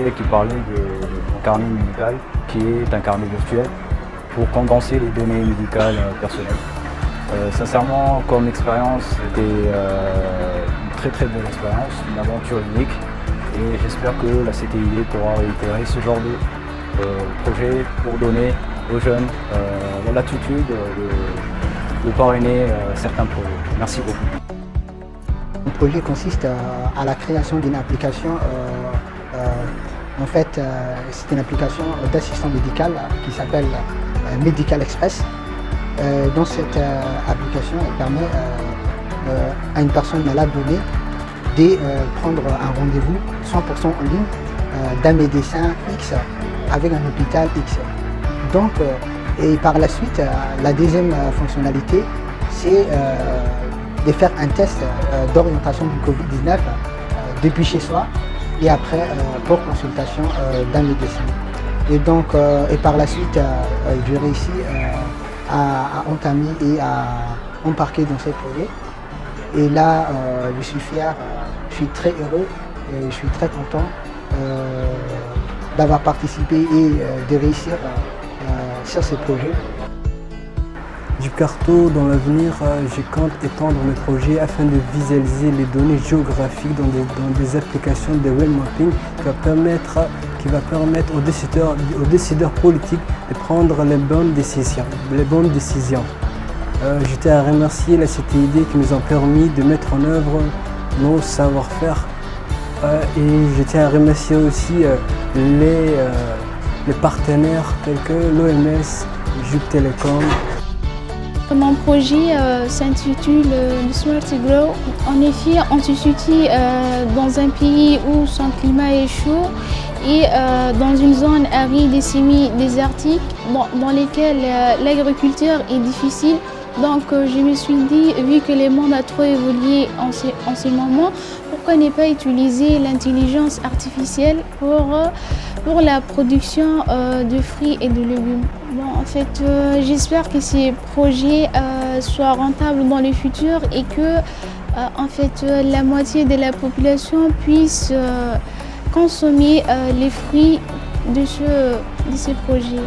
projet qui parlait d'un carnet médical, qui est un carnet virtuel pour condenser les données médicales personnelles. Sincèrement, comme expérience, c'était une très bonne expérience, une aventure unique. Et j'espère que la CTID pourra réitérer ce genre de projet pour donner aux jeunes la latitude de parrainer certains projets. Merci beaucoup. Le projet consiste à la création d'une application. En fait, c'est une application d'assistant médical qui s'appelle Medical Express. Dans cette application, elle permet à une personne malade donnée de prendre un rendez-vous 100% en ligne d'un médecin X avec un hôpital X. Donc, et par la suite, la deuxième fonctionnalité, c'est de faire un test d'orientation du Covid-19 depuis chez soi et après pour consultation d'un médecin. Et donc, et par la suite, j'ai réussi à entamer et à embarquer dans ce projet. Et là, je suis fier, je suis très heureux et je suis très content d'avoir participé et de réussir sur ce projet. Du Carto, dans l'avenir, je compte étendre le projet afin de visualiser les données géographiques dans des applications de web mapping qui va permettre aux décideurs politiques de prendre les bonnes décisions. Je tiens à remercier la CTID qui nous a permis de mettre en œuvre nos savoir-faire et je tiens à remercier aussi les partenaires tels que l'OMS, Jup Telecom. Mon projet s'intitule Smart Grow. En effet, on se situe dans un pays où son climat est chaud et dans une zone aride et semi-désertique dans laquelle l'agriculture est difficile. Donc je me suis dit, vu que le monde a trop évolué en ce moment, pourquoi ne pas utiliser l'intelligence artificielle pour la production de fruits et de légumes. Bon, en fait, j'espère que ces projets soient rentables dans le futur et que en fait, la moitié de la population puisse consommer les fruits de ces projets.